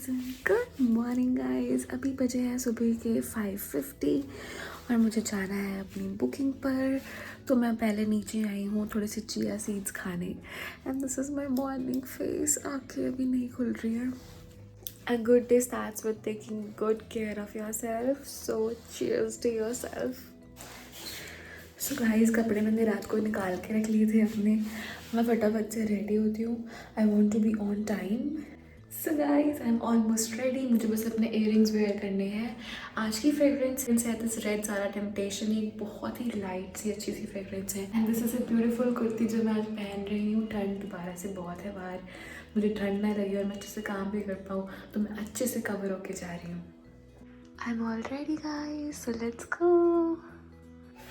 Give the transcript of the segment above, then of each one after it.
Good morning guys. अभी बजे हैं सुबह के 5:50 और मुझे जाना है अपनी बुकिंग पर। तो मैं पहले नीचे आई हूँ थोड़े से चिया सीड्स खाने and this is my morning face. आँखें अभी नहीं खुल रही हैं। A good day starts with taking good care of yourself. So cheers to yourself. So guys कपड़े मैंने रात को निकाल के रख लिए थे अपने। मैं फटाफट से रेडी होती हूँ। I want to be on time. So guys I am almost ready. मुझे बस अपने इयररिंग्स वेयर करने हैं। आज की फ्रेग्रेंस है दिस रेड सारा टेम्पटेशन। एक बहुत ही लाइट सी अच्छी सी फ्रेग्रेंस है and this is a beautiful kurti जो मैं आज पहन रही हूँ। ठंड दोबारा से बहुत है बाहर, मुझे ठंड ना लगे और मैं अच्छे से काम भी कर पाऊँ, तो मैं अच्छे से कवर होके जा रही हूँ। I am all ready guys, so let's go.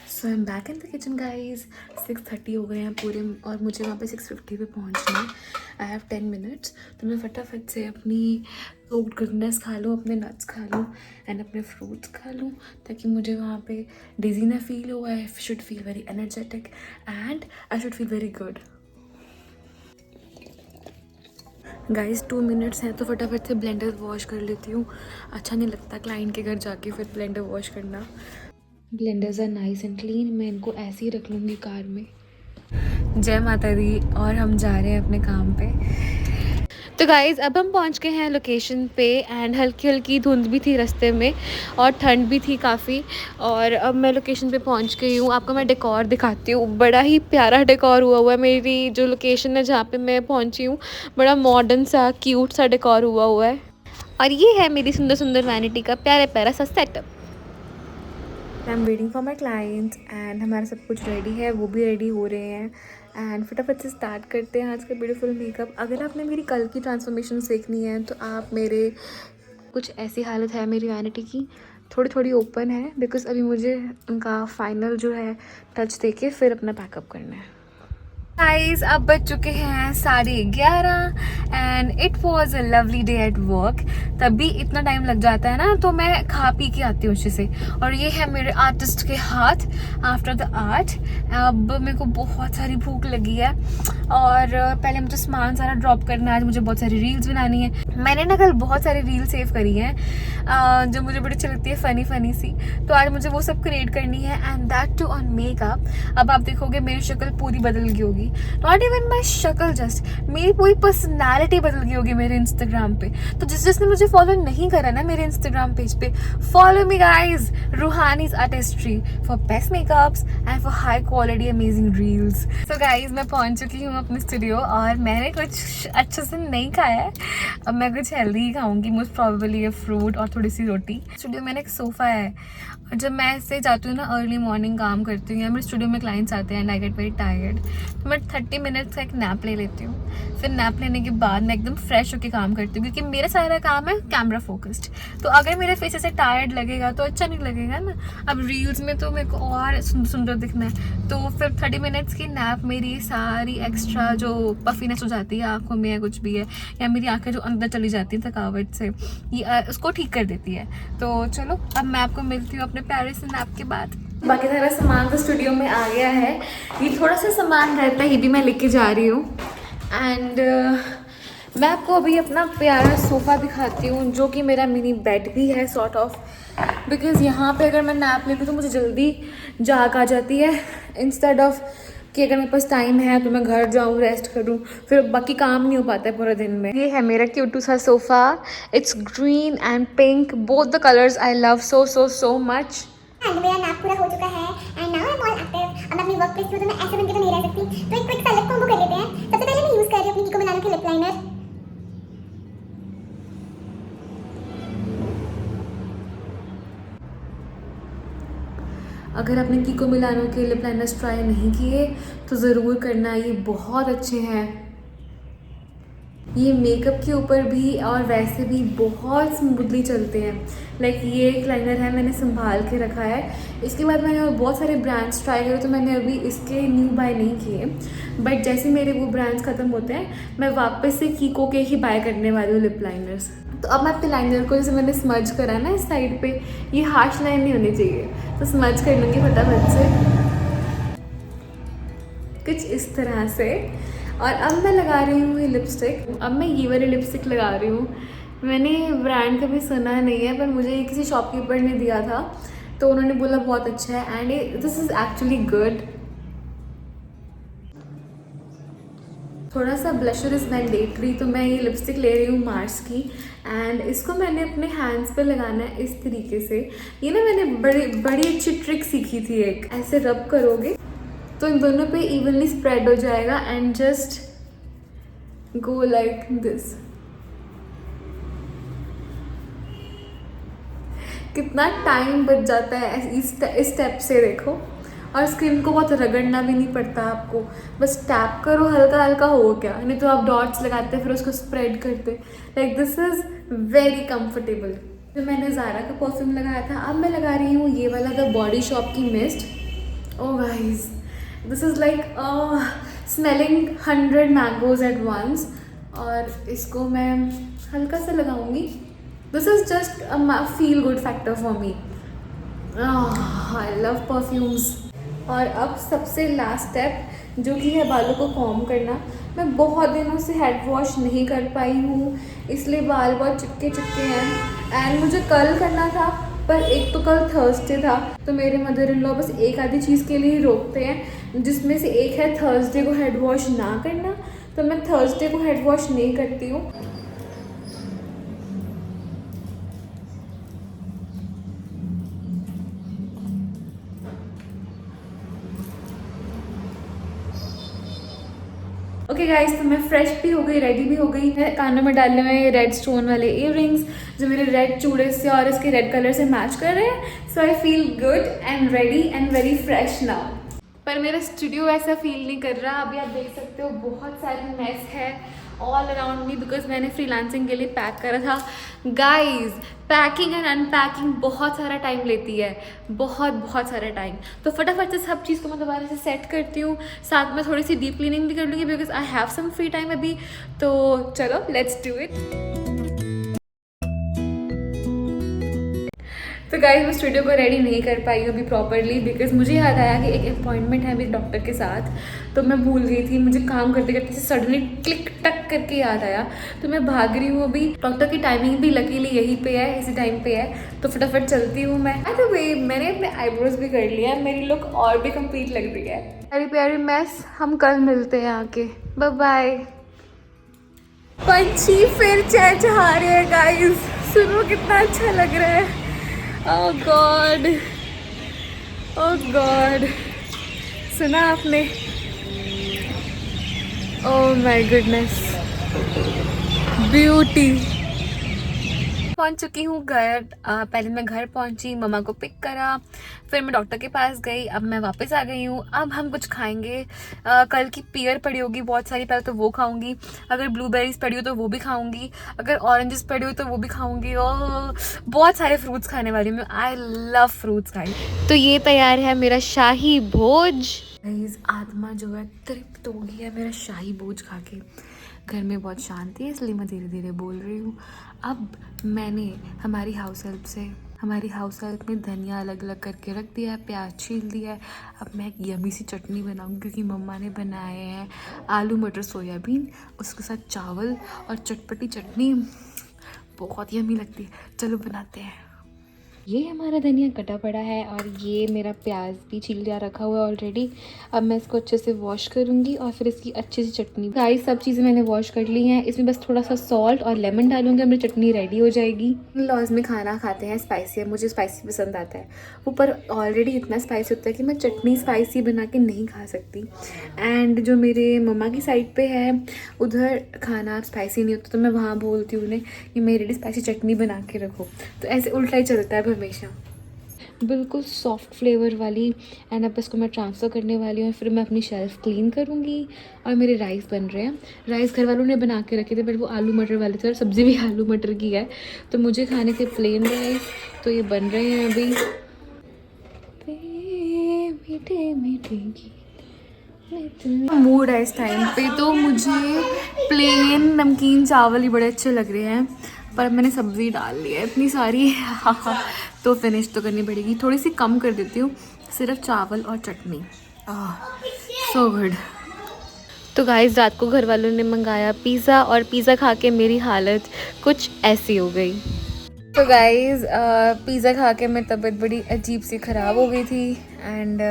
So I am back in the kitchen guys. 6:30 हो गए हैं पूरे और मुझे वहाँ पे 6:50 पे पहुँचना है। I have 10 minutes. तो मैं फटाफट से अपनी गुडनेस खा लूँ, अपने नट्स खा लूँ एंड अपने फ्रूट्स खा लूँ, ताकि मुझे वहाँ पे डिजी ना फील हो। I should feel very energetic and I should feel very good. Guys 2 minutes हैं तो फटाफट से ब्लेंडर वॉश कर लेती हूँ। अच्छा नहीं लगता क्लाइंट के घर जाके फिर ब्लेंडर वॉश करना। Blenders are nice and clean. मैं इनको ऐसे ही रख लूँगी कार में। जय माता दी। और हम जा रहे हैं अपने काम पे। तो गाइज़ अब हम पहुंच गए हैं लोकेशन पे एंड हल्की हल्की धुंध भी थी रास्ते में और ठंड भी थी काफ़ी। और अब मैं लोकेशन पे पहुंच गई हूँ। आपको मैं डेकोर दिखाती हूँ। बड़ा ही प्यारा डेकोर हुआ है। मेरी जो लोकेशन है जहाँ पे मैं पहुँची हूँ, बड़ा मॉडर्न सा क्यूट सा डेकोर हुआ है। और ये है मेरी सुंदर सुंदर वैनिटी का प्यारा प्यारा सा setup. I am waiting for my clients and हमारा सब कुछ रेडी है, वो भी रेडी हो रहे हैं एंड फटाफट से स्टार्ट करते हैं आज का ब्यूटीफुल मेकअप। अगर आपने मेरी कल की ट्रांसफॉर्मेशन देखनी है तो आप मेरे कुछ ऐसी हालत है मेरी वैनिटी की, थोड़ी थोड़ी ओपन है बिकॉज अभी मुझे उनका फाइनल जो है टच दे के फिर अपना पैकअप करना है। गाइस अब बज चुके हैं 11:30 and it was a lovely day at work. तभी इतना टाइम लग जाता है ना, तो मैं खा पी के आती हूँ अच्छे से। और ये है मेरे आर्टिस्ट के हाथ आफ्टर द आर्ट। अब मेरे को बहुत सारी भूख लगी है और पहले मुझे सामान सारा ड्रॉप करना है। आज मुझे बहुत सारी रील्स बनानी है। मैंने ना कल बहुत सारी रील सेव करी हैं जो मुझे बड़ी अच्छी लगती है, फ़नी फ़नी सी। तो आज मुझे वो सब क्रिएट करनी है and that too on makeup. अब आप देखोगे मेरी शक्ल पूरी बदल गई होगी। नॉट इवन माई शक्ल, जस्ट मेरी पूरी पर्सनैलिटी बदल गई होगी मेरे इंस्टाग्राम पे। तो जिसने मुझे फॉलो नहीं करा ना मेरे इंस्टाग्राम पेज पे, follow me guys, Ruhani's artistry for best makeups and for high quality amazing reels. So guys मैं पहुंच चुकी हूँ अपने स्टूडियो और मैंने कुछ अच्छे से नहीं खाया है। अब मैं कुछ हेल्दी ही खाऊंगी, मोस्ट प्रॉबेबली ये फ्रूट और थोड़ी सी रोटी। स्टूडियो में एक सोफ़ा है और जब मैं ऐसे जाती हूँ ना अर्ली मॉर्निंग काम करती हूँ या मेरे स्टूडियो में क्लाइंट्स आते हैं and I get very tired, तो मैं 30 मिनट्स का एक नैप ले लेती हूँ। फिर नैप लेने के बाद मैं एकदम फ्रेश होकर काम करती हूँ क्योंकि मेरा सारा काम है कैमरा फोकस्ड। तो अगर मेरे फेस ऐसे टायर्ड लगेगा तो अच्छा नहीं लगेगा ना। अब रील्स में तो मेरे को और सुंदर दिखना है, तो फिर 30 मिनट्स की नैप मेरी सारी एक्स्ट्रा जो पफीनेस हो जाती है आँखों में या कुछ भी है, या मेरी आँखें जो अंदर चली जाती हैं थकावट से, ये उसको ठीक कर देती है। तो चलो अब मैं आपको मिलती हूँ अपने प्यारे से नैप के बाद। बाकी सारा सामान तो स्टूडियो में आ गया है। ये थोड़ा सा सामान रहता है, ये भी मैं लेके जा रही हूँ एंड मैं आपको अभी अपना प्यारा सोफ़ा दिखाती हूँ जो कि मेरा मिनी बेड भी है सॉर्ट ऑफ, बिकॉज़ यहाँ पे अगर मैं नैप ले लूँ तो मुझे जल्दी जाग आ जाती है इंस्टेड ऑफ कि अगर मेरे पास टाइम है तो मैं घर जाऊँ रेस्ट करूँ, फिर बाकी काम नहीं हो पाता है पूरा दिन में। ये है मेरा क्यूटू सा sofa. It's green and pink, both the colours I love so so so much. And मेरा नैप पूरा हो चुका है and now I am all active. अब मैं अपनी वर्क प्लेस पे, तो मैं ऐसे बन के तो नहीं रह सकती, तो एक क्विक सा लिप कॉम्बो कर लेते हैं। सबसे पहले मैं यूज कर रही हूँ अपनी कीको मिलानो की लिप लाइनर। अगर आपने कीको मिलानो के लिप लाइनर्स ट्राई नहीं किए तो ज़रूर करना, ये बहुत अच्छे हैं। ये मेकअप के ऊपर भी और वैसे भी बहुत स्मूथली चलते हैं। लाइक ये एक लाइनर है, मैंने संभाल के रखा है। इसके बाद मैंने और बहुत सारे ब्रांड्स ट्राई करे, तो मैंने अभी इसके न्यू बाय नहीं किए, बट जैसे मेरे वो ब्रांड्स ख़त्म होते हैं मैं वापस से कीको के ही बाय करने वाली हूँ लिप लाइनर्स। तो अब मैं अपने लाइनर को, जैसे मैंने स्मज करा ना इस साइड पे, ये हार्श लाइन नहीं होनी चाहिए, तो स्मज कर लूँगी फटाफट से कुछ इस तरह से। और अब मैं लगा रही हूँ ये लिपस्टिक। अब मैं ये वाली लिपस्टिक लगा रही हूँ मैंने ब्रांड कभी सुना नहीं है, पर मुझे ये किसी शॉपकीपर ने दिया था, तो उन्होंने बोला बहुत अच्छा है and this is actually good. थोड़ा सा ब्लशर इज़ मैंडेटरी, तो मैं ये लिपस्टिक ले रही हूँ मार्स की एंड इसको मैंने अपने हैंड्स पे लगाना है इस तरीके से। ये ना मैंने बड़ी अच्छी ट्रिक सीखी थी एक, ऐसे रब करोगे तो इन दोनों पे इवनली स्प्रेड हो जाएगा and just go like this. कितना टाइम बच जाता है इस स्टेप से, देखो। और स्किन को बहुत रगड़ना भी नहीं पड़ता आपको, बस टैप करो हल्का हल्का, हो गया। नहीं तो आप डॉट्स लगाते फिर उसको स्प्रेड करते। Like this is very comfortable. तो मैंने ज़ारा का परफ्यूम लगाया था, अब मैं लगा रही हूँ ये वाला द बॉडी शॉप की mist. Oh guys, this is like smelling 100 mangoes at once. और इसको मैं हल्का सा लगाऊंगी। This is just a feel good factor for me. I love perfumes. और अब सबसे लास्ट स्टेप जो कि है बालों को कॉम्ब करना। मैं बहुत दिनों से हेड वॉश नहीं कर पाई हूँ, इसलिए बाल बहुत चिपके चिपके हैं एंड मुझे कल करना था, पर एक तो कल थर्सडे था, तो मेरे मदर इन लॉ बस एक आधी चीज़ के लिए ही रोकते हैं, जिसमें से एक है थर्सडे को हेड वॉश ना करना। तो मैं थर्सडे को हेड वॉश नहीं करती हूँ। ओके गाइस, तो मैं फ्रेश भी हो गई, रेडी भी हो गई है। कानों में डालने में रेड स्टोन वाले इयररिंग्स जो मेरे रेड चूड़े से और इसके रेड कलर से मैच कर रहे हैं। So I feel good and ready and very fresh now. पर मेरा स्टूडियो ऐसा फील नहीं कर रहा। अभी आप देख सकते हो बहुत सारी मेस है ऑल अराउंड मी, बिकॉज मैंने फ्रीलांसिंग के लिए पैक करा था। गाइज, पैकिंग एंड अनपैकिंग बहुत सारा टाइम लेती है, बहुत सारा टाइम। तो फटाफट से सब चीज़ को मैं दोबारा से सेट करती हूँ, साथ में थोड़ी सी डीप क्लीनिंग भी कर लूँगी because I have some free time अभी। तो चलो लेट्स डू इट। तो गाइस, मैं स्टूडियो को रेडी नहीं कर पाई अभी प्रॉपरली, बिकॉज मुझे याद आया कि एक अपॉइंटमेंट है अभी डॉक्टर के साथ, तो मैं भूल गई थी। मुझे काम करते करते सडनली क्लिक टक करके याद आया, तो मैं भाग रही हूँ अभी। डॉक्टर की टाइमिंग भी लकीली यहीं पे है, इसी टाइम पे है, तो फटाफट चलती हूँ मैं। बाय द वे, मैंने अपने आईब्रोज भी कर लिया, मेरी लुक और भी कंप्लीट लग रही है। प्यारी प्यारी मैस, हम कल मिलते हैं आके। Bye bye. पंछी फिर चहचहा रहे हैं गाइस, सुनो कितना अच्छा लग रहा है। ओह गॉड, ओह गॉड, सुना आपने? Oh my goodness, beauty. पहुंच चुकी हूँ घर। पहले मैं घर पहुंची, मम्मा को पिक करा, फिर मैं डॉक्टर के पास गई, अब मैं वापस आ गई हूँ। अब हम कुछ खाएंगे। कल की पियर पड़ी होगी बहुत सारी, पहले तो वो खाऊंगी। अगर ब्लूबेरीज पड़ी हो तो वो भी खाऊंगी, अगर ऑरेंजेस पड़ी हो तो वो भी खाऊंगी। और बहुत सारे फ्रूट्स खाने वाली हूँ। आई लव फ्रूट्स खाई। तो ये तैयार है मेरा शाही भोज। आत्मा जो है तृप्त हो गई है मेरा शाही भोज खा के। घर में बहुत शांति है, इसलिए मैं धीरे धीरे बोल रही हूँ। अब मैंने हमारी हाउस हेल्प में धनिया अलग अलग करके रख दिया है, प्याज छील दिया है। अब मैं एक यमी सी चटनी बनाऊँगी, क्योंकि मम्मा ने बनाए हैं आलू मटर सोयाबीन, उसके साथ चावल और चटपटी चटनी, बहुत यमी लगती है। चलो बनाते हैं। ये हमारा धनिया कटा पड़ा है और ये मेरा प्याज भी छील दिया रखा हुआ है ऑलरेडी। अब मैं इसको अच्छे से वॉश करूँगी और फिर इसकी अच्छी सी चटनी। गाइस, सब चीज़ें मैंने वॉश कर ली हैं। इसमें बस थोड़ा सा सॉल्ट और लेमन डालूंगी, मेरी चटनी रेडी हो जाएगी। इन लॉज में खाना खाते हैं स्पाइसी, मुझे स्पाइसी पसंद आता है। ऊपर ऑलरेडी इतना स्पाइसी होता है कि मैं चटनी स्पाइसी बना के नहीं खा सकती। एंड जो मेरे मम्मा की साइड पर है, उधर खाना स्पाइसी नहीं होता, तो मैं वहाँ बोलती हूँ उन्हें कि मेरे लिए स्पाइसी चटनी बना के रखो। तो ऐसे उल्टा ही चलता है हमेशा। बिल्कुल सॉफ्ट फ्लेवर वाली। एंड अब इसको मैं ट्रांसफ़र करने वाली हूँ, फिर मैं अपनी शेल्फ क्लीन करूँगी। और मेरे राइस बन रहे हैं। राइस घर वालों ने बना के रखे थे, बट वो आलू मटर वाले थे और सब्ज़ी भी आलू मटर की है, तो मुझे खाने थे प्लेन राइस। तो ये बन रहे हैं अभी। मीठे मीठे मूड है इस टाइम पे, तो मुझे प्लेन नमकीन चावल ही बड़े अच्छे लग रहे हैं, पर मैंने सब्ज़ी डाल ली है इतनी सारी तो फिनिश तो करनी पड़ेगी। थोड़ी सी कम कर देती हूँ, सिर्फ चावल और चटनी। So good. तो गाइस रात को घर वालों ने मंगाया पिज़्ज़ा और पिज़्ज़ा खा के मेरी हालत कुछ ऐसी हो गई। तो गाइस पिज़्ज़ा खा के मेरी तबीयत बड़ी अजीब सी ख़राब हो गई थी एंड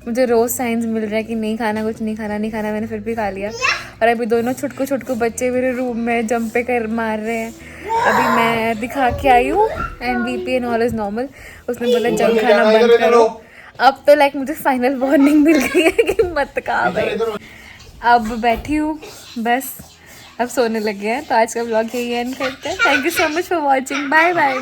मुझे रोज़ साइंस मिल रहा है कि नहीं खाना, कुछ नहीं खाना, नहीं खाना। मैंने फिर भी खा लिया और अभी दोनों छुटकू बच्चे मेरे रूम में जंपे कर मार रहे हैं। अभी मैं दिखा के आई हूँ and BP and all is normal. उसने बोला जंक खाना बंद करो। अब तो लाइक मुझे फाइनल वार्निंग मिल गई है कि मत खा भाई। अब बैठी हूँ बस, अब सोने लगे हैं। तो आज का व्लॉग यही एंड करते हैं। Thank you so much for watching, bye bye.